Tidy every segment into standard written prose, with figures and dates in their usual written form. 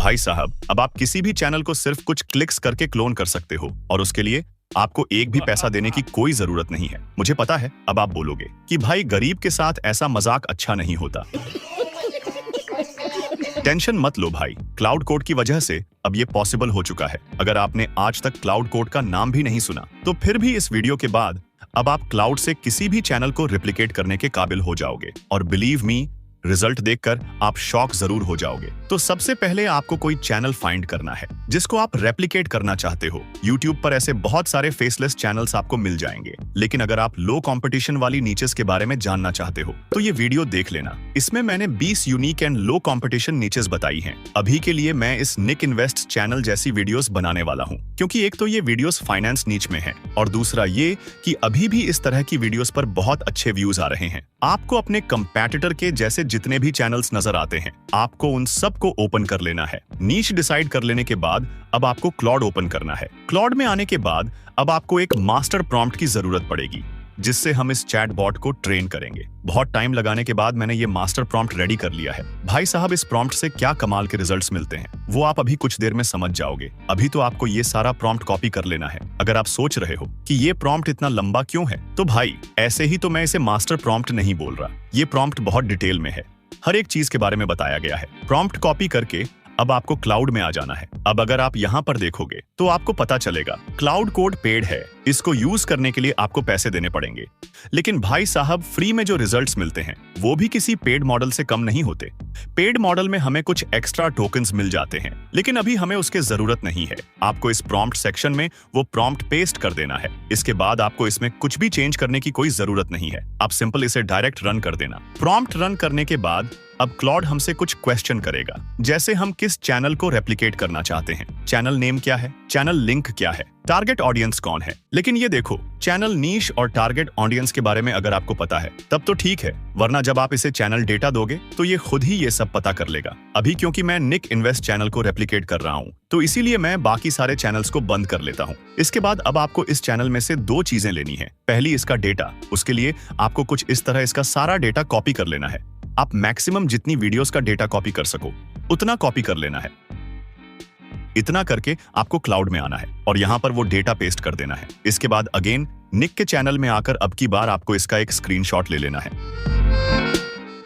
भाई साहब, अब आप किसी भी चैनल को सिर्फ कुछ क्लिक्स करके क्लोन कर सकते हो और उसके लिए आपको एक भी पैसा देने की कोई जरूरत नहीं है। मुझे पता है अब आप बोलोगे कि भाई गरीब के साथ ऐसा मजाक अच्छा नहीं होता। टेंशन मत लो भाई, क्लाउड कोड की वजह से अब ये पॉसिबल हो चुका है। अगर आपने आज तक क्लाउड कोड का नाम भी नहीं सुना तो फिर भी इस वीडियो के बाद अब आप क्लाउड से किसी भी चैनल को रिप्लिकेट करने के काबिल हो जाओगे और बिलीव मी, रिजल्ट देखकर आप शॉक जरूर हो जाओगे। तो सबसे पहले आपको कोई चैनल फाइंड करना है जिसको आप रेप्लिकेट करना चाहते हो। YouTube पर ऐसे बहुत सारे फेसलेस चैनल्स आपको मिल जाएंगे, लेकिन अगर आप लो कंपटीशन वाली नीचेस के बारे में जानना चाहते हो तो ये वीडियो देख लेना। इसमें मैंने 20 unique and low competition niches बताई हैं। अभी के लिए मैं इस निक इन्वेस्ट चैनल जैसी वीडियोस बनाने वाला हूँ, क्योंकि एक तो ये वीडियोस फाइनेंस नीच में है और दूसरा ये कि अभी भी इस तरह की वीडियोस पर बहुत अच्छे व्यूज आ रहे हैं। आपको अपने कंपेटिटर के जैसे जितने भी चैनल्स नजर आते हैं, आपको उन सबको ओपन कर लेना है। नीश डिसाइड कर लेने के बाद अब आपको क्लॉड ओपन करना है। क्लॉड में आने के बाद अब आपको एक मास्टर प्रॉम्प्ट की जरूरत पड़ेगी जिससे हम इस चैट बॉट को ट्रेन करेंगे। बहुत टाइम लगाने के बाद मैंने ये मास्टर प्रॉम्प्ट रेडी कर लिया है। भाई साहब, इस प्रॉम्प्ट से क्या कमाल के रिजल्ट्स मिलते हैं वो आप अभी कुछ देर में समझ जाओगे। अभी तो आपको ये सारा प्रॉम्प्ट कॉपी कर लेना है। अगर आप सोच रहे हो कि ये प्रॉम्प्ट इतना लंबा क्यों है, तो भाई ऐसे ही तो मैं इसे मास्टर प्रॉम्प्ट नहीं बोल रहा। ये प्रॉम्प्ट बहुत डिटेल में है, हर एक चीज के बारे में बताया गया है। प्रॉम्प्ट कॉपी करके अब आपको क्लाउड में आ जाना है। अब अगर आप यहाँ पर देखोगे तो आपको पता चलेगा क्लाउड कोड पेड है, इसको यूज करने के लिए आपको पैसे देने पड़ेंगे। लेकिन भाई साहब, फ्री में जो रिजल्ट्स मिलते हैं वो भी किसी पेड मॉडल से कम नहीं होते। पेड मॉडल में हमें कुछ एक्स्ट्रा टोकन्स मिल जाते हैं, लेकिन अभी हमें उसके जरूरत नहीं है। आपको इस प्रॉम्प्ट सेक्शन में वो प्रॉम्प्ट पेस्ट कर देना है। इसके बाद आपको इसमें कुछ भी चेंज करने की कोई जरूरत नहीं है। आप सिंपल इसे डायरेक्ट रन कर देना। प्रॉम्प्ट रन करने के बाद अब क्लॉड हमसे कुछ क्वेश्चन करेगा, जैसे हम किस चैनल को रेप्लिकेट करना चाहते हैं, चैनल नेम क्या है, चैनल लिंक क्या है, टारगेट ऑडियंस कौन है। लेकिन ये देखो, चैनल नीश और टारगेट ऑडियंस के बारे में अगर आपको पता है तब तो ठीक है, वरना जब आप इसे चैनल डेटा दोगे तो ये खुद ही ये सब पता कर लेगा। अभी क्योंकि मैं निक इन्वेस्ट चैनल को रेप्लिकेट कर रहा हूँ तो इसीलिए मैं बाकी सारे चैनल्स को बंद कर लेता हूँ। इसके बाद अब आपको इस चैनल में से दो चीजें लेनी है। पहली इसका डेटा, उसके लिए आपको कुछ इस तरह इसका सारा डेटा कॉपी कर लेना है। आप मैक्सिमम जितनी वीडियोस का डेटा कॉपी कर सको उतना कॉपी कर लेना है। इतना करके आपको क्लाउड में आना है और यहाँ पर वो डेटा पेस्ट कर देना है। इसके बाद अगेन निक के चैनल में आकर अब की बार आपको इसका एक स्क्रीनशॉट ले लेना है।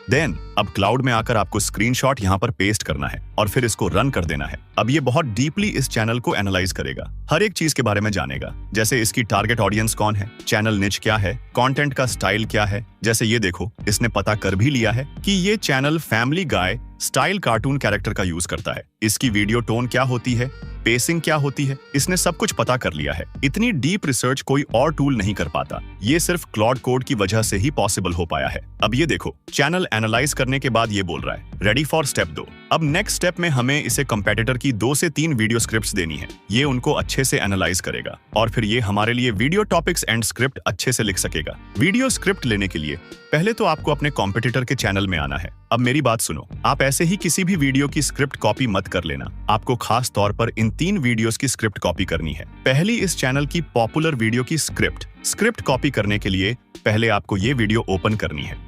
देन अब क्लाउड में आकर आपको स्क्रीनशॉट यहाँ पर पेस्ट करना है और फिर इसको रन कर देना है। अब ये बहुत डीपली इस चैनल को एनालाइज करेगा, हर एक चीज के बारे में जानेगा, जैसे इसकी टारगेट ऑडियंस कौन है, चैनल निच क्या है, कंटेंट का स्टाइल क्या है। जैसे ये देखो, इसने पता कर भी लिया है कि ये चैनल फैमिली गाय स्टाइल कार्टून कैरेक्टर का यूज करता है। इसकी वीडियो टोन क्या होती है, पेसिंग क्या होती है, इसने सब कुछ पता कर लिया है। इतनी डीप रिसर्च कोई और टूल नहीं कर पाता। ये सिर्फ क्लॉड कोड की वजह से ही पॉसिबल हो पाया है। अब ये देखो, चैनल एनालाइज करने के बाद ये बोल रहा है रेडी फॉर स्टेप 2। अब नेक्स्ट स्टेप में हमें इसे कंपेटिटर की 2 से 3 वीडियो स्क्रिप्ट्स देनी है। ये उनको अच्छे से एनालाइज करेगा और फिर ये हमारे लिए वीडियो टॉपिक्स एंड स्क्रिप्ट अच्छे से लिख सकेगा। वीडियो स्क्रिप्ट लेने के लिए पहले तो आपको अपने कॉम्पिटिटर के चैनल में आना है। अब मेरी बात सुनो, आप ऐसे ही किसी भी वीडियो की स्क्रिप्ट कॉपी मत कर लेना। आपको खास तौर पर इन 3 वीडियोस की स्क्रिप्ट कॉपी करनी है। पहली इस चैनल की पॉपुलर वीडियो की स्क्रिप्ट कॉपी करने के लिए पहले आपको ये वीडियो ओपन करनी है।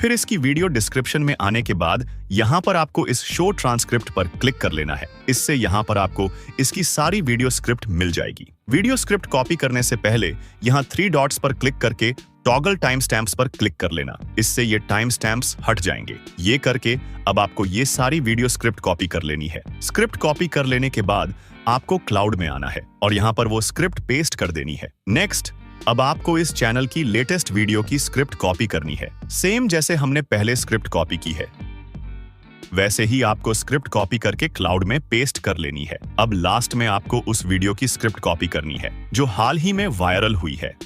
फिर इसकी वीडियो डिस्क्रिप्शन में आने के बाद यहाँ पर आपको इस शो ट्रांसक्रिप्ट पर क्लिक कर लेना है। इससे यहाँ पर आपको इसकी सारी वीडियो स्क्रिप्ट मिल जाएगी। वीडियो स्क्रिप्ट कॉपी करने से पहले यहाँ 3 डॉट्स पर क्लिक करके टॉगल टाइम स्टैम्प्स पर क्लिक कर लेना। इससे ये टाइम स्टैम्प्स हट जाएंगे। ये करके अब आपको ये सारी वीडियो स्क्रिप्ट कॉपी कर लेनी है। स्क्रिप्ट कॉपी कर लेने के बाद आपको क्लाउड में आना है और यहाँ पर वो स्क्रिप्ट पेस्ट कर देनी है। नेक्स्ट, अब आपको इस चैनल की लेटेस्ट वीडियो की स्क्रिप्ट कॉपी करनी है। सेम जैसे हमने पहले स्क्रिप्ट कॉपी की है वैसे ही आपको स्क्रिप्ट कॉपी करके क्लाउड में पेस्ट कर लेनी है। अब लास्ट में आपको उस वीडियो की स्क्रिप्ट कॉपी करनी है जो हाल ही में वायरल हुई है।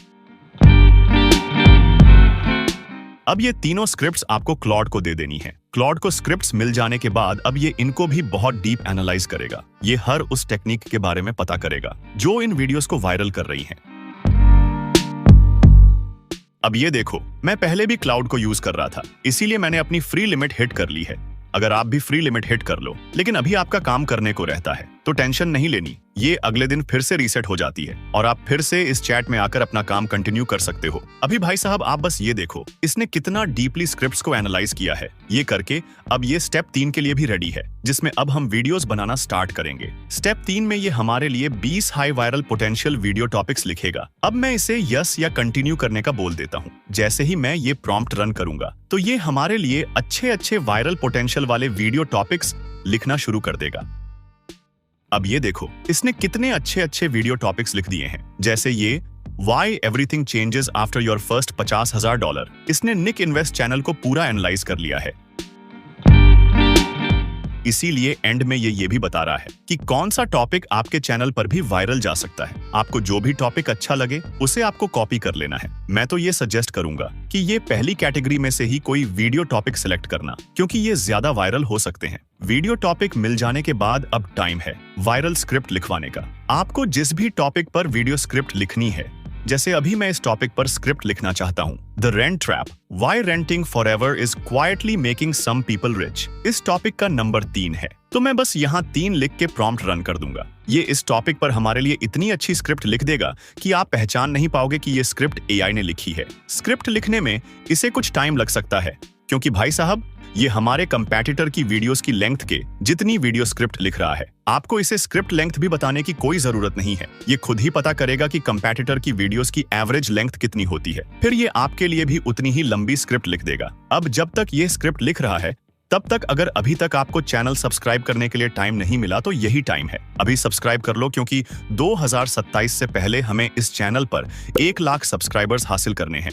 अब ये तीनों स्क्रिप्ट्स आपको क्लॉड को दे देनी है। क्लॉड को स्क्रिप्ट्स मिल जाने के बाद अब ये इनको भी बहुत डीप एनालाइज करेगा। ये हर उस टेक्निक के बारे में पता करेगा जो इन वीडियोस को वायरल कर रही हैं। अब ये देखो, मैं पहले भी क्लाउड को यूज कर रहा था, इसीलिए मैंने अपनी फ्री लिमिट हिट कर ली है। अगर आप भी फ्री लिमिट हिट कर लो, लेकिन अभी आपका काम करने को रहता है। तो टेंशन नहीं लेनी, ये अगले दिन फिर से रीसेट हो जाती है और आप फिर से इस चैट में आकर अपना काम कंटिन्यू कर सकते हो। अभी भाई साहब आप बस ये देखो, इसने कितना डीपली स्क्रिप्ट्स को एनालाइज किया है। ये करके अब ये स्टेप 3 के लिए भी रेडी है, जिसमें अब हम वीडियोस बनाना स्टार्ट करेंगे। स्टेप 3 में ये हमारे लिए 20 high viral potential video topics लिखेगा। अब मैं इसे यस या कंटिन्यू करने का बोल देता हूँ। जैसे ही मैं ये प्रॉम्प्ट रन करूंगा तो ये हमारे लिए अच्छे वायरल पोटेंशियल वाले वीडियो टॉपिक्स लिखना शुरू कर देगा। अब ये देखो, इसने कितने अच्छे वीडियो टॉपिक्स लिख दिए हैं, जैसे ये Why everything changes after your first $50,000। इसने निक इन्वेस्ट चैनल को पूरा एनालाइज कर लिया है। इसीलिए एंड में ये भी बता रहा है कि कौन सा टॉपिक आपके चैनल पर भी वायरल जा सकता है। आपको जो भी टॉपिक अच्छा लगे उसे आपको कॉपी कर लेना है। मैं तो ये सजेस्ट करूंगा कि ये पहली कैटेगरी में से ही कोई वीडियो टॉपिक सिलेक्ट करना, क्योंकि ये ज्यादा वायरल हो सकते हैं। वीडियो टॉपिक मिल जाने के बाद अब टाइम है वायरल स्क्रिप्ट लिखवाने का। आपको जिस भी टॉपिक पर वीडियो स्क्रिप्ट लिखनी है, जैसे अभी मैं इस टॉपिक पर स्क्रिप्ट लिखना चाहता हूँ, the rent trap, why renting forever is quietly making some people rich. इस टॉपिक का नंबर 3 है, तो मैं बस यहाँ 3 लिख के प्रॉम्प्ट रन कर दूंगा। ये इस टॉपिक पर हमारे लिए इतनी अच्छी स्क्रिप्ट लिख देगा कि आप पहचान नहीं पाओगे कि ये स्क्रिप्ट एआई ने लिखी है। स्क्रिप्ट लिखने में इसे कुछ टाइम लग सकता है, क्योंकि भाई साहब ये हमारे कंपैटिटर की वीडियोस की लेंथ के जितनी वीडियो स्क्रिप्ट लिख रहा है। आपको इसे स्क्रिप्ट लेंथ भी बताने की कोई जरूरत नहीं है, ये खुद ही पता करेगा कि कंपैटिटर की वीडियोस की एवरेज लेंथ कितनी होती है, फिर ये आपके लिए भी उतनी ही लंबी स्क्रिप्ट लिख देगा। अब जब तक ये स्क्रिप्ट लिख रहा है, तब तक अगर अभी तक आपको चैनल सब्सक्राइब करने के लिए टाइम नहीं मिला तो यही टाइम है, अभी सब्सक्राइब कर लो, क्योंकि 2027 से पहले हमें इस चैनल पर 1 लाख सब्सक्राइबर्स हासिल करने हैं।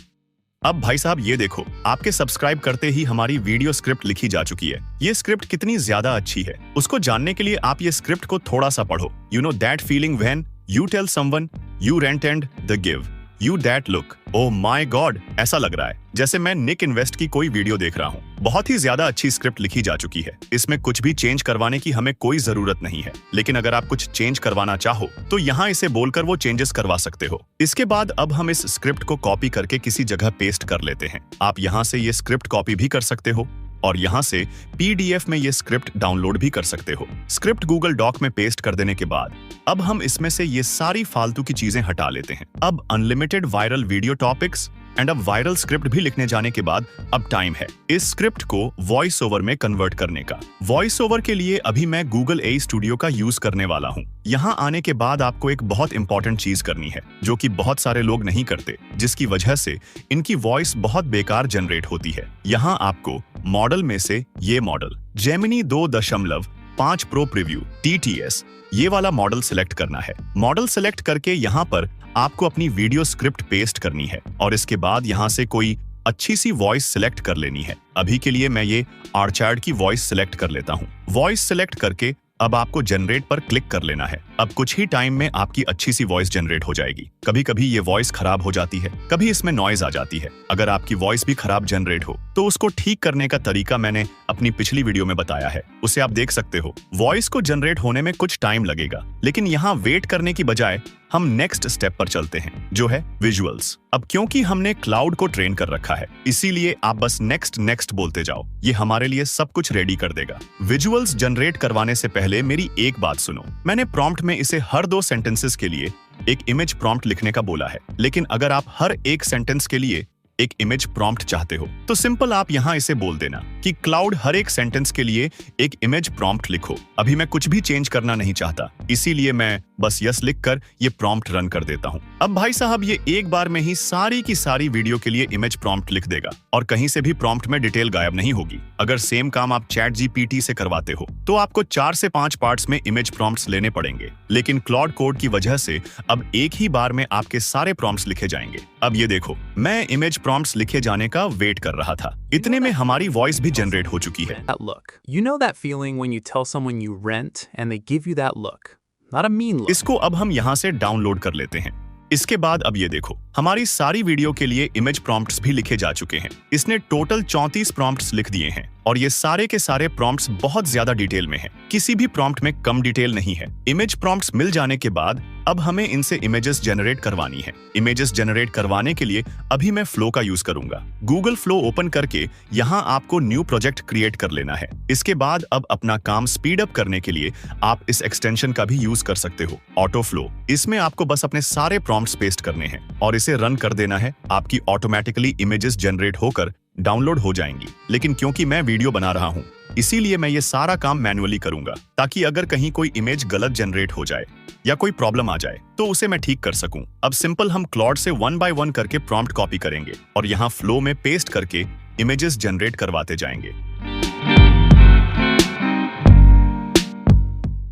अब भाई साहब ये देखो, आपके सब्सक्राइब करते ही हमारी वीडियो स्क्रिप्ट लिखी जा चुकी है। ये स्क्रिप्ट कितनी ज्यादा अच्छी है, उसको जानने के लिए आप ये स्क्रिप्ट को थोड़ा सा पढ़ो। You know that feeling when you tell someone you rent and the give you that look, oh my God, ऐसा लग रहा है जैसे मैं निक इन्वेस्ट की कोई वीडियो देख रहा हूँ। बहुत ही ज्यादा अच्छी स्क्रिप्ट लिखी जा चुकी है, इसमें कुछ भी चेंज करवाने की हमें कोई जरूरत नहीं है। लेकिन अगर आप कुछ चेंज करवाना चाहो तो यहाँ इसे बोलकर वो चेंजेस करवा सकते हो। इसके बाद अब हम इस स्क्रिप्ट को कॉपी करके किसी जगह पेस्ट कर लेते हैं। आप यहाँ से ये स्क्रिप्ट कॉपी भी कर सकते हो और यहाँ से PDF में ये स्क्रिप्ट डाउनलोड भी कर सकते हो। स्क्रिप्ट गूगल डॉक में पेस्ट कर देने के बाद अब हम इसमें से ये सारी फालतू की चीजें हटा लेते हैं। अब unlimited viral video topics and अब वायरल स्क्रिप्ट भी लिखने जाने के बाद अब टाइम है इस स्क्रिप्ट को वॉइस ओवर में कन्वर्ट करने का। वॉइस ओवर के लिए अभी मैं गूगल AI स्टूडियो का यूज करने वाला हूँ। यहाँ आने के बाद आपको एक बहुत इंपॉर्टेंट चीज करनी है, जो कि बहुत सारे लोग नहीं करते, जिसकी वजह से इनकी वॉइस बहुत बेकार जनरेट होती है। यहाँ आपको मॉडल में से ये model Gemini 2.5 pro preview TTS ये वाला मॉडल सिलेक्ट करना है। मॉडल सिलेक्ट करके यहाँ पर आपको अपनी वीडियो स्क्रिप्ट पेस्ट करनी है और इसके बाद यहाँ से कोई अच्छी सी वॉइस सिलेक्ट कर लेनी है। अभी के लिए मैं ये आर्चार्ड की वॉइस सिलेक्ट कर लेता हूँ। वॉइस सिलेक्ट करके अब आपको जनरेट पर क्लिक कर लेना है। अब कुछ ही टाइम में आपकी अच्छी सी वॉइस जनरेट हो जाएगी। कभी कभी ये वॉइस खराब हो जाती है, कभी इसमें नॉइज आ जाती है। अगर आपकी वॉइस भी खराब जनरेट हो तो उसको ठीक करने का तरीका मैंने अपनी पिछली वीडियो में बताया है, उसे आप देख सकते हो। वॉइस को जनरेट होने में कुछ टाइम लगेगा, लेकिन यहाँ वेट करने की बजाय हम नेक्स्ट स्टेप पर चलते हैं, जो है विजुअल्स। अब क्योंकि हमने क्लाउड को ट्रेन कर रखा है, इसीलिए आप बस नेक्स्ट बोलते जाओ, ये हमारे लिए सब कुछ रेडी कर देगा। विजुअल्स जनरेट करवाने से पहले मेरी एक बात सुनो। मैंने प्रॉम्प्ट में इसे हर 2 सेंटेंसेस के लिए एक इमेज प्रॉम्प्ट लिखने का बोला है, लेकिन अगर आप हर एक सेंटेंस के लिए एक इमेज प्रॉम्प्ट चाहते हो तो सिंपल आप यहाँ इसे बोल देना कि क्लाउड हर एक सेंटेंस के लिए एक इमेज प्रॉम्प्ट लिखो। अभी मैं कुछ भी चेंज करना नहीं चाहता, इसीलिए मैं बस यस लिखकर ये प्रॉम्प्ट रन कर देता हूँ। अब भाई साहब ये एक बार में ही सारी की सारी वीडियो के लिए इमेज प्रॉम्प्ट लिख देगा और कहीं से भी प्रॉम्प्ट में डिटेल गायब नहीं होगी। अगर सेम काम आप ChatGPT से करवाते हो तो आपको 4 से 5 पार्ट्स में इमेज प्रॉम्प्ट्स लेने पड़ेंगे, लेकिन क्लाउड कोड की वजह से अब एक ही बार में आपके सारे प्रॉम्प्ट्स लिखे जाएंगे। अब ये देखो, मैं इमेज प्रॉम्प्ट्स लिखे जाने का वेट कर रहा था, इतने में हमारी वॉइस भी जनरेट हो चुकी है। Look, you know that feeling when you tell someone you rent and they give you that look, not a mean look. इसको अब हम यहाँ से डाउनलोड कर लेते हैं। इसके बाद अब ये देखो, हमारी सारी वीडियो के लिए इमेज प्रॉम्प्ट्स भी लिखे जा चुके हैं। इसने टोटल 34 प्रॉम्प्ट्स लिख दिए हैं और ये सारे के सारे प्रॉम्प्ट्स बहुत ज्यादा डिटेल में हैं। किसी भी प्रॉम्प्ट में कम डिटेल नहीं है। इमेज प्रॉम्प्ट्स मिल जाने के बाद अब हमें इनसे इमेजेस जनरेट करवानी है। इमेजेस जनरेट करवाने के लिए अभी मैं फ्लो का यूज करूंगा। गूगल फ्लो ओपन करके यहाँ आपको न्यू प्रोजेक्ट क्रिएट कर लेना है। इसके बाद अब अपना काम स्पीड अप करने के लिए आप इस एक्सटेंशन का भी यूज कर सकते हो, ऑटो फ्लो। इसमें आपको बस अपने सारे प्रॉम्प्ट्स पेस्ट करने हैं और इसे रन कर देना है। आपकी ऑटोमेटिकली इमेजेस जनरेट होकर डाउनलोड हो जाएंगी। लेकिन क्योंकि मैं वीडियो बना रहा हूँ इसीलिए मैं ये सारा काम मैन्युअली करूंगा, ताकि अगर कहीं कोई इमेज गलत जनरेट हो जाए या कोई प्रॉब्लम आ जाए तो उसे मैं ठीक कर सकूं। अब सिंपल हम क्लॉड से 1 बाय 1 करके प्रॉम्प्ट कॉपी करेंगे और यहाँ फ्लो में पेस्ट करके इमेजेस जनरेट करवाते जाएंगे।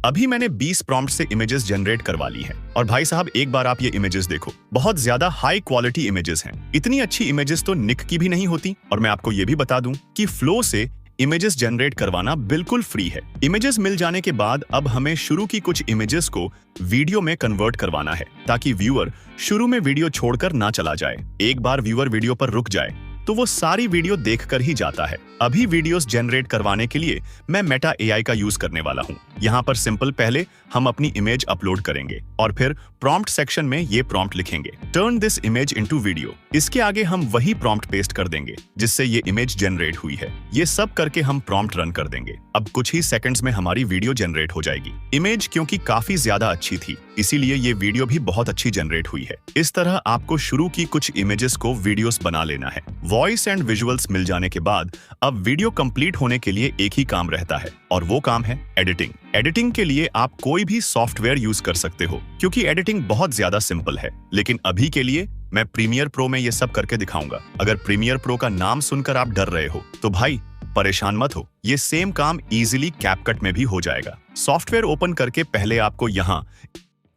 अभी मैंने 20 प्रॉम्प्ट से इमेजेस जनरेट करवा ली हैं और भाई साहब एक बार आप ये इमेजेस देखो, बहुत ज्यादा हाई क्वालिटी इमेजेस हैं। इतनी अच्छी इमेजेस तो निक की भी नहीं होती। और मैं आपको ये भी बता दूं कि फ्लो से इमेजेस जनरेट करवाना बिल्कुल फ्री है। इमेजेस मिल जाने के बाद अब हमें शुरू की कुछ इमेजेस को वीडियो में कन्वर्ट करवाना है, ताकि व्यूअर शुरू में वीडियो छोड़कर ना चला जाए। एक बार व्यूअर वीडियो पर रुक जाए तो वो सारी वीडियो देखकर ही जाता है। अभी वीडियोस जनरेट करवाने के लिए मैं मेटा एआई का यूज करने वाला हूँ। यहाँ पर सिंपल पहले हम अपनी इमेज अपलोड करेंगे और फिर प्रॉम्प्ट सेक्शन में ये प्रॉम्प्ट लिखेंगे, turn this image into video. इसके आगे हम वही प्रॉम्प्ट पेस्ट कर देंगे जिससे ये इमेज जनरेट हुई है। ये सब करके हम प्रॉम्प्ट रन कर देंगे। अब कुछ ही सेकंड्स में हमारी वीडियो जनरेट हो जाएगी। इमेज क्योंकि काफी ज्यादा अच्छी थी इसीलिए ये वीडियो भी बहुत अच्छी जनरेट हुई है। इस तरह आपको शुरू की कुछ इमेजेस को वीडियोस बना लेना है। वॉइस एंड विजुअल्स मिल जाने के बाद अब वीडियो कंप्लीट होने के लिए एक ही काम रहता है और वो काम है एडिटिंग। एडिटिंग के लिए आप कोई भी सॉफ्टवेयर यूज कर सकते हो क्योंकि एडिटिंग बहुत ज्यादा सिंपल है। लेकिन अभी के लिए मैं प्रीमियर प्रो में ये सब करके दिखाऊंगा। अगर प्रीमियर प्रो का नाम सुनकर आप डर रहे हो तो भाई परेशान मत हो, ये सेम काम इजीली कैपकट में भी हो जाएगा। सॉफ्टवेयर ओपन करके पहले आपको यहाँ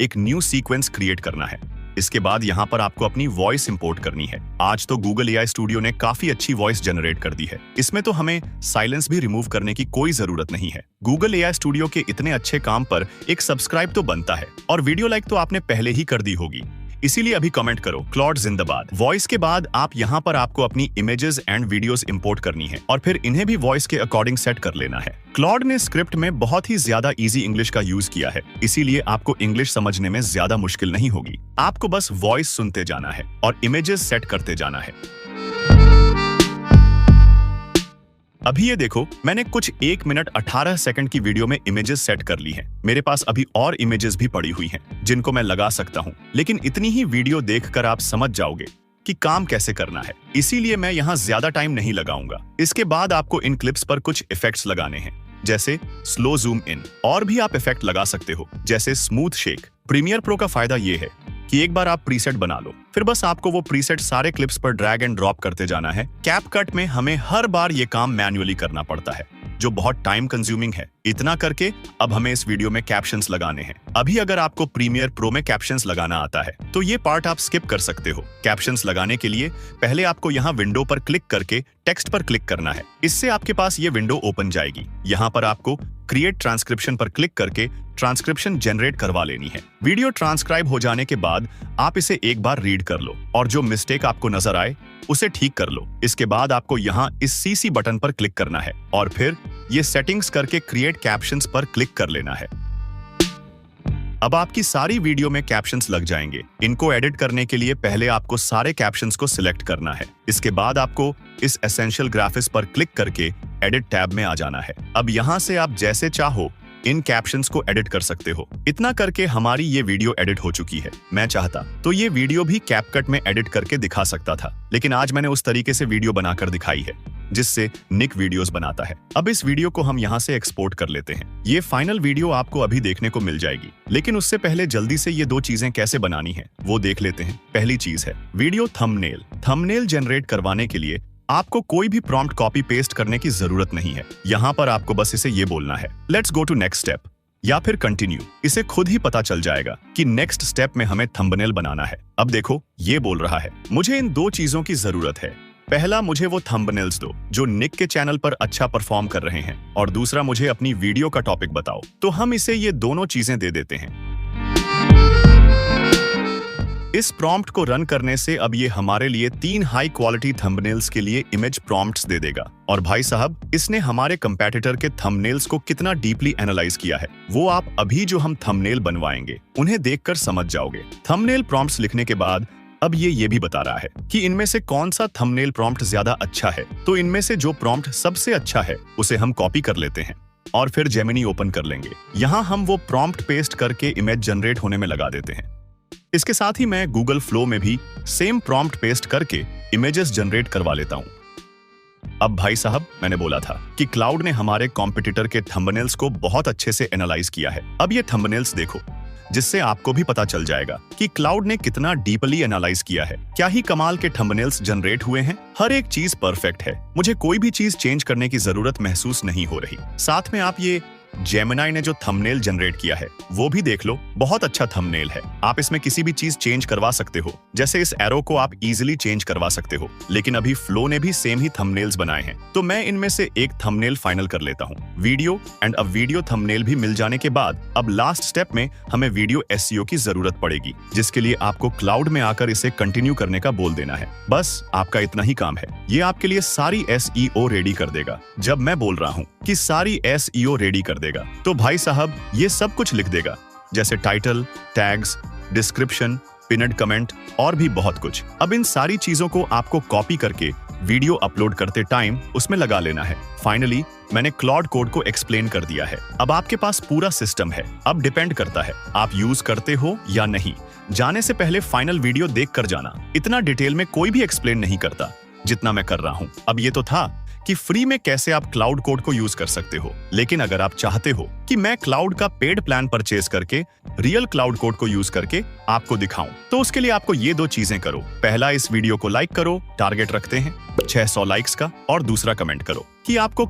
एक न्यू सीक्वेंस क्रिएट करना है। इसके बाद यहाँ पर आपको अपनी वॉइस इंपोर्ट करनी है। आज तो गूगल एआई स्टूडियो ने काफी अच्छी वॉइस जनरेट कर दी है। इसमें तो हमें साइलेंस भी रिमूव करने की कोई जरूरत नहीं है। गूगल एआई स्टूडियो के इतने अच्छे काम पर एक सब्सक्राइब तो बनता है और वीडियो लाइक तो आपने पहले ही कर दी होगी, इसीलिए अभी कमेंट करो क्लॉड जिंदाबाद। वॉइस के बाद आप यहाँ पर आपको अपनी इमेजेस एंड वीडियोस इंपोर्ट करनी है और फिर इन्हें भी वॉइस के अकॉर्डिंग सेट कर लेना है। क्लॉड ने स्क्रिप्ट में बहुत ही ज्यादा इजी इंग्लिश का यूज किया है, इसीलिए आपको इंग्लिश समझने में ज्यादा मुश्किल नहीं होगी। आपको बस वॉइस सुनते जाना है और इमेजेस सेट करते जाना है। अभी ये देखो, मैंने कुछ 1 मिनट 18 सेकंड की वीडियो में इमेजेस सेट कर ली हैं। मेरे पास अभी और इमेजेस भी पड़ी हुई हैं जिनको मैं लगा सकता हूं, लेकिन इतनी ही वीडियो देखकर आप समझ जाओगे कि काम कैसे करना है, इसीलिए मैं यहाँ ज्यादा टाइम नहीं लगाऊंगा। इसके बाद आपको इन क्लिप्स पर कुछ इफेक्ट्स लगाने हैं, जैसे स्लो जूम इन। और भी आप इफेक्ट लगा सकते हो जैसे स्मूथ शेक। प्रीमियर प्रो का फायदा ये है कि एक बार आप प्रीसेट बना लो, फिर बस आपको वो प्रीसेट सारे क्लिप्स पर ड्रैग एंड ड्रॉप करते जाना है। कैपकट में हमें हर बार ये काम मैन्युअली करना पड़ता है, जो बहुत टाइम कंज्यूमिंग है। इतना करके अब हमें इस वीडियो में कैप्शंस लगाने हैं। अभी अगर आपको प्रीमियर प्रो में कैप्शंस लगाना आता है तो ये पार्ट आप स्किप कर सकते हो। कैप्शंस लगाने के लिए पहले आपको यहाँ विंडो पर क्लिक करके टेक्स्ट पर क्लिक करना है। इससे आपके पास ये विंडो ओपन जाएगी। यहाँ पर आपको क्रिएट ट्रांसक्रिप्शन पर क्लिक करके ट्रांसक्रिप्शन जनरेट करवा लेनी है। वीडियो ट्रांसक्राइब हो जाने के बाद आप इसे एक बार रीड कर लो और जो मिस्टेक आपको नजर आए उसे ठीक कर लो। इसके बाद आपको यहाँ इस सीसी बटन पर क्लिक करना है और फिर ये सेटिंग्स करके क्रिएट कैप्शंस पर क्लिक कर लेना है। अब आपकी सारी वीडियो में कैप्शंस लग जाएंगे। इनको एडिट करने के लिए पहले आपको सारे कैप्शंस को सिलेक्ट करना है। इसके बाद आपको इस एसेंशियल ग्राफिक्स पर क्लिक करके एडिट टैब में आ जाना है। अब यहाँ से आप जैसे चाहो इन कैप्शंस को एडिट कर सकते हो। इतना करके हमारी ये वीडियो एडिट हो चुकी है। मैं चाहता तो ये वीडियो भी कैपकट में एडिट करके दिखा सकता था, लेकिन आज मैंने उस तरीके से वीडियो बनाकर दिखाई है जिससे निक वीडियोस बनाता है। अब इस वीडियो को हम यहाँ से एक्सपोर्ट कर लेते हैं। ये फाइनल वीडियो आपको अभी देखने को मिल जाएगी, लेकिन उससे पहले जल्दी से ये 2 चीजें कैसे बनानी है वो देख लेते हैं। पहली चीज है वीडियो थंबनेल। थंबनेल जनरेट करवाने के लिए आपको कोई भी प्रॉम्प्ट कॉपी पेस्ट करने की जरूरत नहीं है। यहाँ पर आपको बस इसे ये बोलना है, let's go to next step या फिर कंटिन्यू। इसे खुद ही पता चल जाएगा कि नेक्स्ट स्टेप में हमें थंबनेल बनाना है। अब देखो ये बोल रहा है, मुझे इन 2 चीजों की जरूरत है। पहला, मुझे वो थंबनेल्स दो जो निक के चैनल पर अच्छा परफॉर्म कर रहे हैं, और दूसरा, मुझे अपनी वीडियो का टॉपिक बताओ। तो हम इसे ये दोनों चीजें दे देते हैं। इस प्रॉम्प्ट को रन करने से अब ये हमारे लिए 3 हाई क्वालिटी थंबनेल्स के लिए इमेज प्रॉम्प्ट्स दे देगा। और भाई साहब, इसने हमारे कंपेटिटर के थंबनेल्स को कितना डीपली एनालाइज किया है वो आप अभी जो हम थंबनेल बनवाएंगे उन्हें देखकर समझ जाओगे। थंबनेल प्रॉम्प्ट्स लिखने के बाद अब ये भी बता रहा है कि इनमें से कौन सा थंबनेल प्रॉम्प्ट ज्यादा अच्छा है। तो इनमें से जो प्रॉम्प्ट सबसे अच्छा है उसे हम कॉपी कर लेते हैं और फिर जेमिनी ओपन कर लेंगे। यहाँ हम वो प्रॉम्प्ट पेस्ट करके इमेज जनरेट होने में लगा देते हैं। इसके साथ ही मैं गूगल फ्लो में भी सेम प्रॉम्प्ट पेस्ट करके इमेजेस जनरेट करवा लेता हूं। अब भाई साहब, मैंने बोला था कि क्लाउड ने हमारे कॉम्पिटिटर के थंबनेल्स को बहुत अच्छे से एनालाइज किया है। अब ये थंबनेल्स देखो, जिससे आपको भी पता चल जाएगा कि क्लाउड ने कितना डीपली एनालाइज किया है। क्या ही कमाल के थंबनेल्स जनरेट हुए हैं। हर एक चीज परफेक्ट है, मुझे कोई भी चीज चेंज करने की जरूरत महसूस नहीं हो रही। साथ में आप ये जेमिनी ने जो थंबनेल जनरेट किया है वो भी देख लो, बहुत अच्छा थंबनेल है। आप इसमें किसी भी चीज चेंज करवा सकते हो, जैसे इस एरो को आप इजीली चेंज करवा सकते हो। लेकिन अभी फ्लो ने भी सेम ही थंबनेल्स बनाए हैं, तो मैं इनमें से एक थंबनेल फाइनल कर लेता हूँ। वीडियो एंड अब वीडियो थंबनेल भी मिल जाने के बाद अब लास्ट स्टेप में हमें वीडियो एसईओ की जरूरत पड़ेगी, जिसके लिए आपको क्लाउड में आकर इसे कंटिन्यू करने का बोल देना है। बस आपका इतना ही काम है। ये आपके लिए सारी एसईओ रेडी कर देगा। जब मैं बोल रहा हूँ कि सारी एसईओ रेडी कर देगा, तो भाई साहब ये सब कुछ लिख देगा, जैसे टाइटल, टैग्स, डिस्क्रिप्शन, पिनड कमेंट और भी बहुत कुछ। अब इन सारी चीजों को आपको कॉपी करके वीडियो अपलोड करते टाइम उसमें लगा लेना है। फाइनली मैंने क्लाउड कोड को एक्सप्लेन कर दिया है। अब आपके पास पूरा सिस्टम है। अब डिपेंड करता है आप यूज करते हो या नहीं। जाने से पहले फाइनल वीडियो देख कर जाना। इतना डिटेल में कोई भी एक्सप्लेन नहीं करता जितना मैं कर रहा हूँ। अब ये तो था कि फ्री में कैसे आप क्लाउड कोड को यूज कर सकते हो, लेकिन अगर आप चाहते हो कि मैं क्लाउड का पेड प्लान परचेज करके रियल क्लाउड कोड को यूज करके आपको दिखाऊं, तो उसके लिए आपको ये 2 चीजें करो। पहला, इस वीडियो को लाइक करो, टारगेट रखते हैं 600 लाइक्स का, और दूसरा कमेंट करो कि आपको